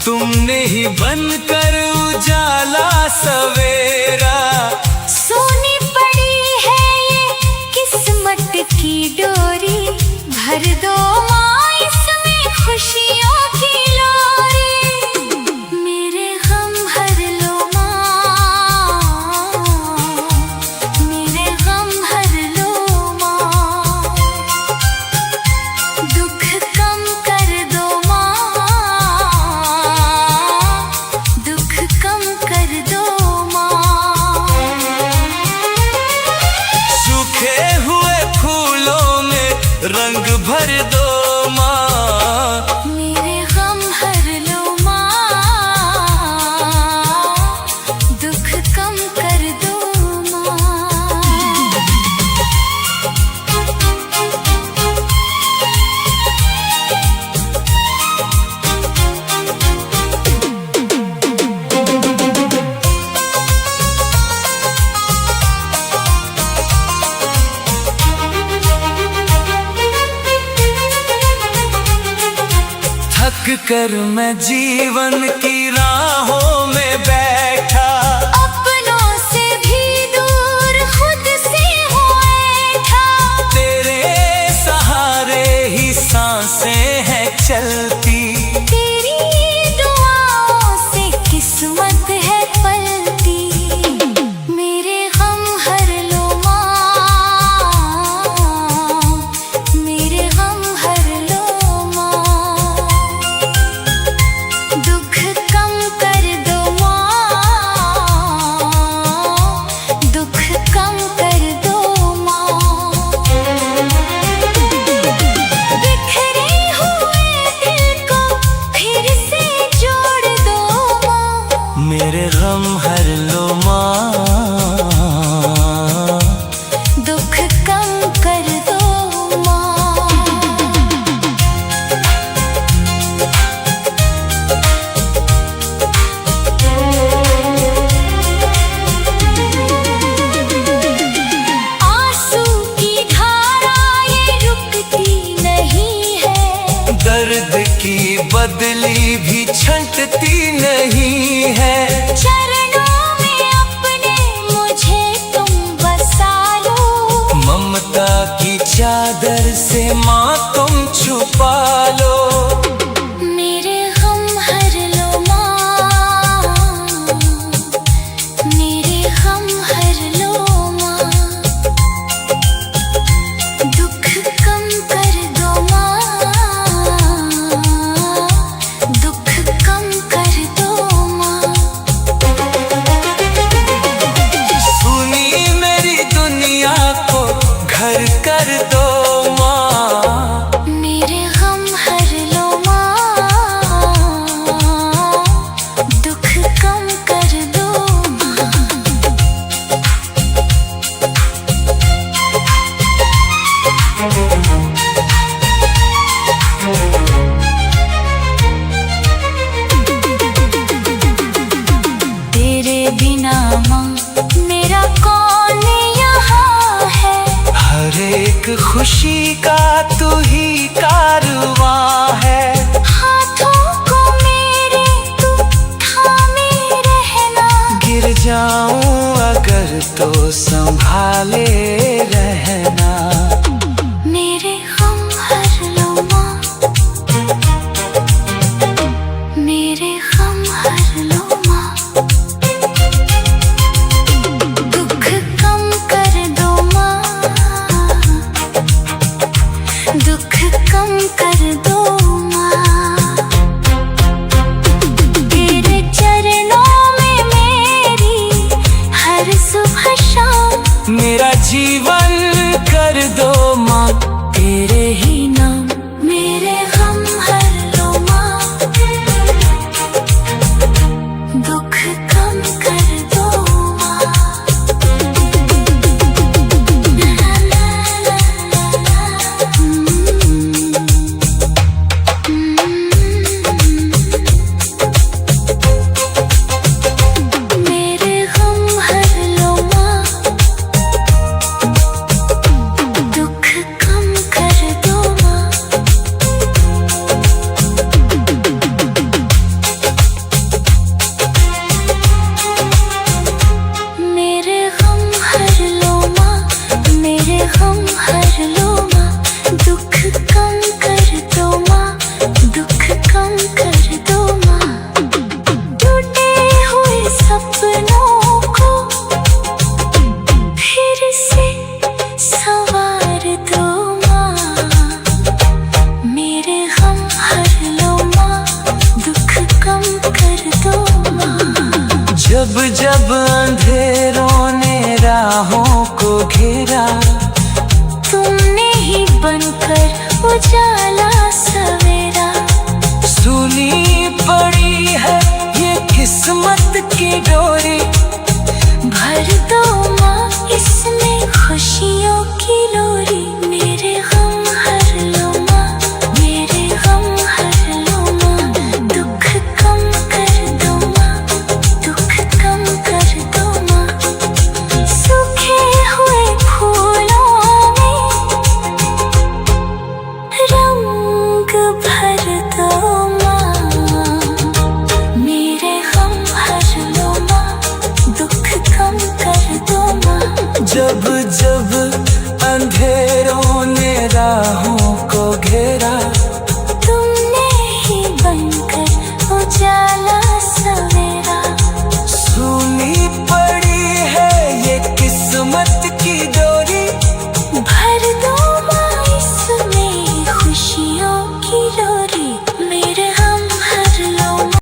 तुमने ही बनकर उजाला सवेरा। सोनी पड़ी है ये किस्मत की डोरी, भर दो माँ इसमें खुशियों की लोरी। मेरे गम हर लो माँ, मेरे गम हर लो माँ, दुख कम कर दो माँ, दुख कम कर दो माँ। सूखे हुए फूलों में रंग भर दो माँ, मेरे गम हर लो माँ, दुख कम कर दो माँ। थक कर मैं जीवन की राहों में बैठा, अपनों से भी दूर खुद से हो ऐठा। तेरे सहारे ही सांसें हैं चलती, तेरी दुआओं से किस्मत है पलती। मेरे गम हर लो माँ, मेरे गम हर लो माँ, दुख कम कर दो माँ, दुख कम कर दो माँ। बिखरे हुए दिल को फिर से जोड़ दो माँ, मेरे गम हर लो माँ, दुख कम कर दो माँ। आंसू की धारा ये रुकती नहीं है, दर्द की बदली भी छंटती नहीं है। चरणों में अपने मुझे तुम बसा लो, ममता की चादर से माँ तुम छुपा लो। मेरे गम हर लो माँ, मेरे गम हर लो माँ, दुख कम कर दो माँ, दुख कम कर दो माँ। सुनी मेरी दुनिया को घर कर दो माँ, मेरे गम हर लो माँ, दुख कम कर दो माँ। तेरे बिना माँ मेरा कौन यहाँ है, हर एक खुशी का तू ही कारवां है। हाथों को मेरे तू थामे रहना, गिर जाऊं अगर तो संभाले रहना। मेरे गम हर लो माँ, मेरे गम हर लो माँ, दुख कम कर दो माँ, दुख कम कर दो माँ। तेरे चरणों में मेरी हर सुबह शाम, मेरा जीवन जब जब अंधेरों ने राहों को घेरा, तुमने ही बनकर उजाला सवेरा। सूली पड़ी है ये किस्मत की डोरी,